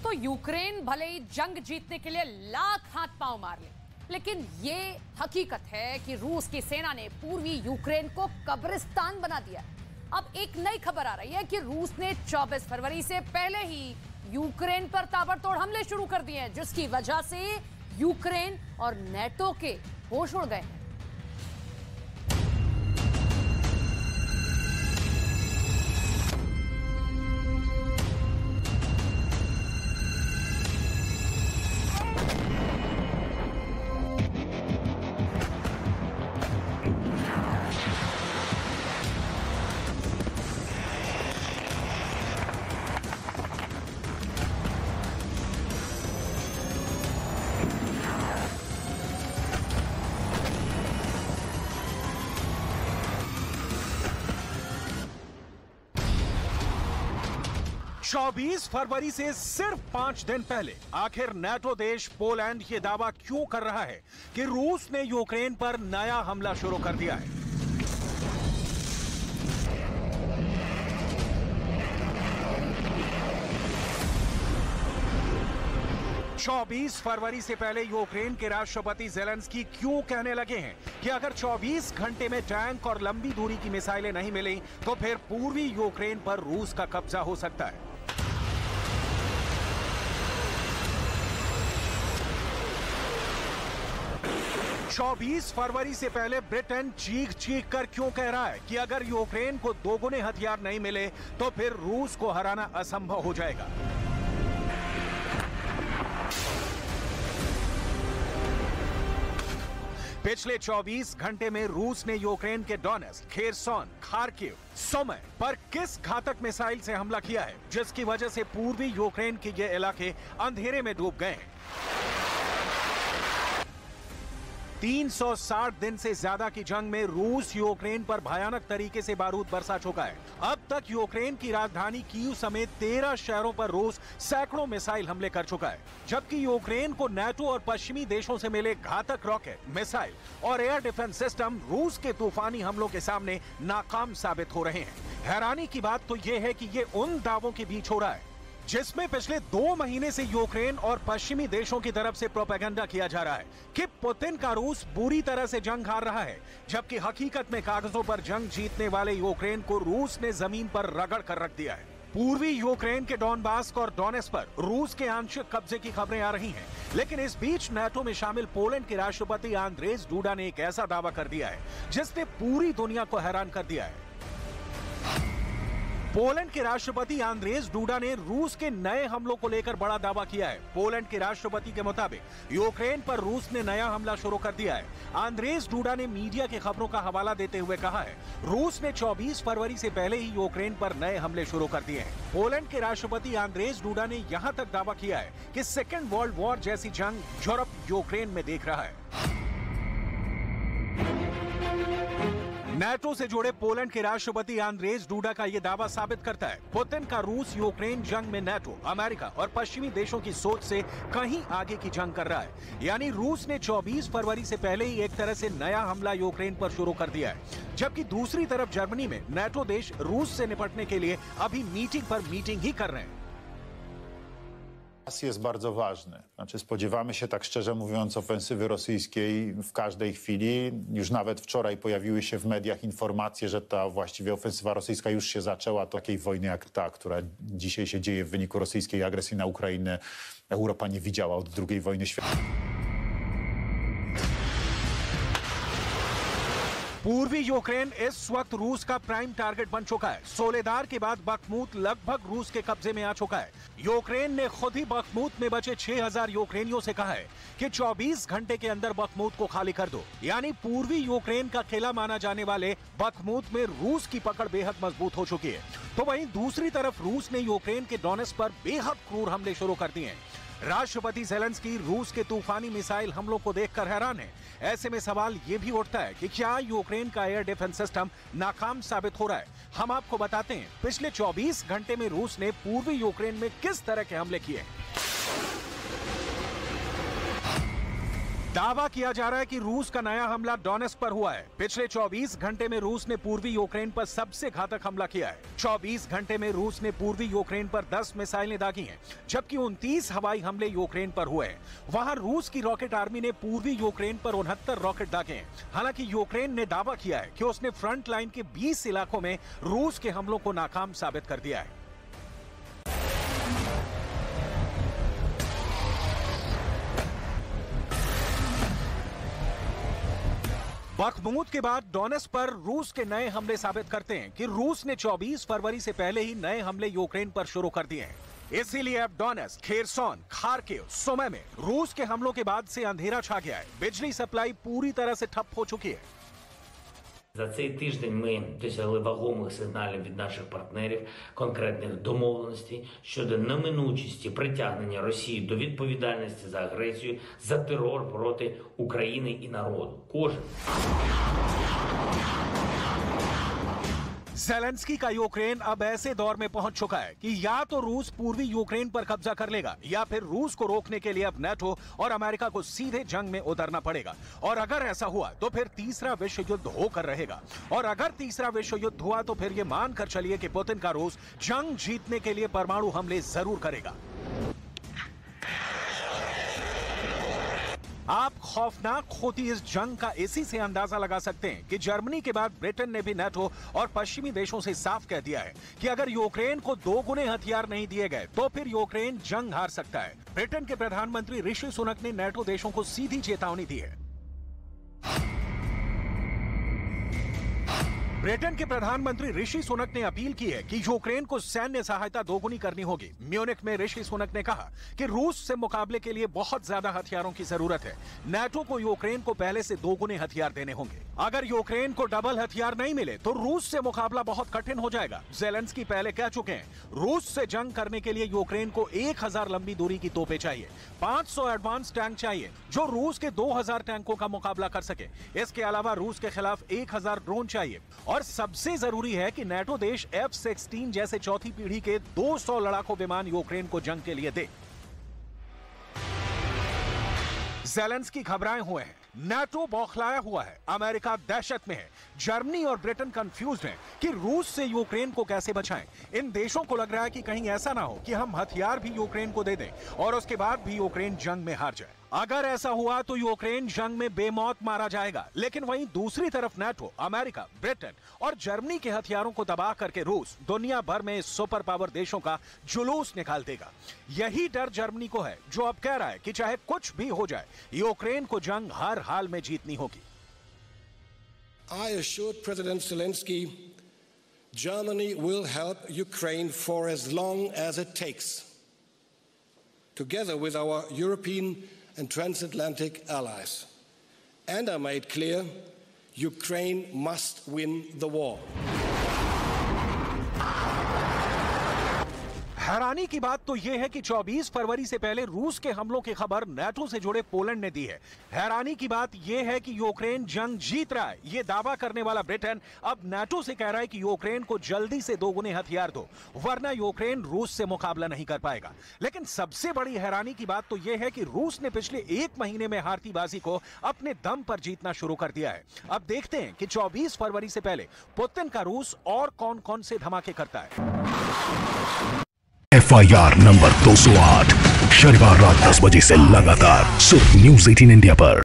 दोस्तों, यूक्रेन भले ही जंग जीतने के लिए लाख हाथ पांव मार ले, लेकिन ये हकीकत है कि रूस की सेना ने पूर्वी यूक्रेन को कब्रिस्तान बना दिया। अब एक नई खबर आ रही है कि रूस ने 24 फरवरी से पहले ही यूक्रेन पर ताबड़तोड़ हमले शुरू कर दिए हैं, जिसकी वजह से यूक्रेन और नेटो के होश उड़ गए हैं। चौबीस फरवरी से सिर्फ 5 दिन पहले आखिर नाटो देश पोलैंड ये दावा क्यों कर रहा है कि रूस ने यूक्रेन पर नया हमला शुरू कर दिया है? चौबीस फरवरी से पहले यूक्रेन के राष्ट्रपति ज़ेलेंस्की क्यों कहने लगे हैं कि अगर 24 घंटे में टैंक और लंबी दूरी की मिसाइलें नहीं मिली तो फिर पूर्वी यूक्रेन पर रूस का कब्जा हो सकता है। चौबीस फरवरी से पहले ब्रिटेन चीख चीख कर क्यों कह रहा है कि अगर यूक्रेन को दोगुने हथियार नहीं मिले तो फिर रूस को हराना असंभव हो जाएगा। पिछले 24 घंटे में रूस ने यूक्रेन के डोनेट्स्क, खेरसोन, खार्किव, सुमी पर किस घातक मिसाइल से हमला किया है, जिसकी वजह से पूर्वी यूक्रेन के ये इलाके अंधेरे में डूब गए हैं। 360 दिन से ज्यादा की जंग में रूस यूक्रेन पर भयानक तरीके से बारूद बरसा चुका है। अब तक यूक्रेन की राजधानी कीव समेत 13 शहरों पर रूस सैकड़ों मिसाइल हमले कर चुका है, जबकि यूक्रेन को नाटो और पश्चिमी देशों से मिले घातक रॉकेट, मिसाइल और एयर डिफेंस सिस्टम रूस के तूफानी हमलों के सामने नाकाम साबित हो रहे हैं। हैरानी की बात तो यह है कि ये उन दावों के बीच हो रहा है जिसमें पिछले 2 महीने से यूक्रेन और पश्चिमी देशों की तरफ से प्रोपेगेंडा किया जा रहा है कि पुतिन का रूस बुरी तरह से जंग हार रहा है, जबकि हकीकत में कागजों पर जंग जीतने वाले यूक्रेन को रूस ने जमीन पर रगड़ कर रख दिया है। पूर्वी यूक्रेन के डोनबास और डोनेट्स्क पर रूस के आंशिक कब्जे की खबरें आ रही हैं, लेकिन इस बीच नाटो में शामिल पोलैंड के राष्ट्रपति आंद्रेज डूडा ने एक ऐसा दावा कर दिया है जिसने पूरी दुनिया को हैरान कर दिया है। पोलैंड के राष्ट्रपति आंद्रेज डूडा ने रूस के नए हमलों को लेकर बड़ा दावा किया है। पोलैंड के राष्ट्रपति के मुताबिक यूक्रेन पर रूस ने नया हमला शुरू कर दिया है। आंद्रेज डूडा ने मीडिया की खबरों का हवाला देते हुए कहा है, रूस ने 24 फरवरी से पहले ही यूक्रेन पर नए हमले शुरू कर दिए हैं। पोलैंड के राष्ट्रपति आंद्रेज डूडा ने यहां तक दावा किया है कि सेकेंड वर्ल्ड वॉर जैसी जंग यूरोप यूक्रेन में देख रहा है। नाटो से जुड़े पोलैंड के राष्ट्रपति आंद्रेज डूडा का यह दावा साबित करता है, पुतिन का रूस यूक्रेन जंग में नाटो, अमेरिका और पश्चिमी देशों की सोच से कहीं आगे की जंग कर रहा है। यानी रूस ने 24 फरवरी से पहले ही एक तरह से नया हमला यूक्रेन पर शुरू कर दिया है, जबकि दूसरी तरफ जर्मनी में नाटो देश रूस से निपटने के लिए अभी मीटिंग पर मीटिंग ही कर रहे हैं। Jest bardzo ważny. Znaczy spodziewamy się, tak szczerze mówiąc, ofensywy rosyjskiej w każdej chwili. Już nawet wczoraj pojawiły się w mediach informacje, że ta właściwie ofensywa rosyjska już się zaczęła. Takiej wojny jak ta, która dzisiaj się dzieje w wyniku rosyjskiej agresji na Ukrainę, Europa nie widziała od II wojny światowej. पूर्वी Ukraine इस वक्त रूस का prime target बन चुका है। Soledar के बाद बखमूत लगभग रूस के कब्जे में आ चुका है। यूक्रेन ने खुद ही बखमूत में बचे 6000 यूक्रेनियों से कहा है कि 24 घंटे के अंदर बखमूत को खाली कर दो। यानी पूर्वी यूक्रेन का किला माना जाने वाले बखमूत में रूस की पकड़ बेहद मजबूत हो चुकी है। तो वहीं दूसरी तरफ रूस ने यूक्रेन के डोनेट्स्क पर बेहद क्रूर हमले शुरू कर दिए हैं। राष्ट्रपति ज़ेलेंस्की रूस के तूफानी मिसाइल हमलों को देखकर हैरान है। ऐसे में सवाल ये भी उठता है कि क्या यूक्रेन का एयर डिफेंस सिस्टम नाकाम साबित हो रहा है? हम आपको बताते हैं पिछले 24 घंटे में रूस ने पूर्वी यूक्रेन में किस तरह के हमले किए। दावा किया जा रहा है कि रूस का नया हमला डोनेस्क पर हुआ है। पिछले 24 घंटे में रूस ने पूर्वी यूक्रेन पर सबसे घातक हमला किया है। 24 घंटे में रूस ने पूर्वी यूक्रेन पर 10 मिसाइलें दागी हैं, जबकि 29 हवाई हमले यूक्रेन पर हुए हैं। वहां रूस की रॉकेट आर्मी ने पूर्वी यूक्रेन पर 69 रॉकेट दागे हैं। हालांकि यूक्रेन ने दावा किया है कि उसने फ्रंट लाइन के 20 इलाकों में रूस के हमलों को नाकाम साबित कर दिया है। बखमूत के बाद डोनेस्क पर रूस के नए हमले साबित करते हैं कि रूस ने 24 फरवरी से पहले ही नए हमले यूक्रेन पर शुरू कर दिए हैं। इसीलिए अब डोनेस्क, खेरसोन, खार्किव, सुमी में रूस के हमलों के बाद से अंधेरा छा गया है। बिजली सप्लाई पूरी तरह से ठप हो चुकी है। За цей тиждень ми досягли вагомих сигналів від наших партнерів, конкретних домовленостей щодо неминучості притягнення Росії до відповідальності за агресію, за терор проти України і народу. Кожен. ज़ेलेंस्की का यूक्रेन अब ऐसे दौर में पहुंच चुका है कि या तो रूस पूर्वी यूक्रेन पर कब्जा कर लेगा, या फिर रूस को रोकने के लिए अब नाटो और अमेरिका को सीधे जंग में उतरना पड़ेगा। और अगर ऐसा हुआ तो फिर तीसरा विश्व युद्ध होकर रहेगा। और अगर तीसरा विश्व युद्ध हुआ तो फिर ये मानकर चलिए कि पुतिन का रूस जंग जीतने के लिए परमाणु हमले जरूर करेगा। आप खौफनाक होती इस जंग का इसी से अंदाजा लगा सकते हैं कि जर्मनी के बाद ब्रिटेन ने भी नाटो और पश्चिमी देशों से साफ कह दिया है कि अगर यूक्रेन को 2 गुने हथियार नहीं दिए गए तो फिर यूक्रेन जंग हार सकता है। ब्रिटेन के प्रधानमंत्री ऋषि सुनक ने नाटो देशों को सीधी चेतावनी दी है। ब्रिटेन के प्रधानमंत्री ऋषि सुनक ने अपील की है कि यूक्रेन को सैन्य सहायता दोगुनी करनी होगी। म्यूनिख में ऋषि सुनक ने कहा कि रूस से मुकाबले के लिए बहुत ज्यादा हथियारों की जरूरत है। नाटो को यूक्रेन को पहले से 2 गुने हथियार देने होंगे। अगर यूक्रेन को डबल हथियार नहीं मिले तो रूस से मुकाबला बहुत कठिन हो जाएगा। ज़ेलेंस्की पहले कह चुके हैं, रूस से जंग करने के लिए यूक्रेन को 1000 लंबी दूरी की तोपें चाहिए, 500 एडवांस टैंक चाहिए जो रूस के 2000 टैंकों का मुकाबला कर सके। इसके अलावा रूस के खिलाफ 1000 ड्रोन चाहिए। और सबसे जरूरी है कि नाटो देश F-16 जैसे चौथी पीढ़ी के 200 लड़ाकू विमान यूक्रेन को जंग के लिए दे। ज़ेलेंस्की घबराए हुए हैं, नाटो बौखलाया हुआ है, अमेरिका दहशत में है, जर्मनी और ब्रिटेन कंफ्यूज्ड हैं कि रूस से यूक्रेन को कैसे बचाएं। इन देशों को लग रहा है कि कहीं ऐसा ना हो कि हम हथियार भी यूक्रेन को दे दें और उसके बाद भी यूक्रेन जंग में हार जाए। अगर ऐसा हुआ तो यूक्रेन जंग में बेमौत मारा जाएगा, लेकिन वहीं दूसरी तरफ नाटो, अमेरिका, ब्रिटेन और जर्मनी के हथियारों को दबा करके रूस दुनिया भर में सुपर पावर देशों का जुलूस निकाल देगा। यही डर जर्मनी को है, जो अब कह रहा है कि चाहे कुछ भी हो जाए, यूक्रेन को जंग हर हाल में जीतनी होगी। I assured President Zelensky, Germany will help Ukraine for as long as it takes, together with our European and transatlantic allies. And I made clear, Ukraine must win the war. हैरानी की बात तो यह है कि 24 फरवरी से पहले रूस के हमलों की खबर नाटो से जुड़े पोलैंड ने दी है। हैरानी की बात यह है कि यूक्रेन जंग जीत रहा है, यह दावा करने वाला ब्रिटेन अब नाटो से कह रहा है कि यूक्रेन को जल्दी से 2 गुने हथियार दो, वरना यूक्रेन रूस से मुकाबला नहीं कर पाएगा। लेकिन सबसे बड़ी हैरानी की बात तो यह है कि रूस ने पिछले 1 महीने में हारती बाजी को अपने दम पर जीतना शुरू कर दिया है। अब देखते हैं कि 24 फरवरी से पहले पुतिन का रूस और कौन कौन से धमाके करता है। FIR नंबर 208 शनिवार रात 10 बजे से लगातार सिर्फ News 18 इंडिया पर।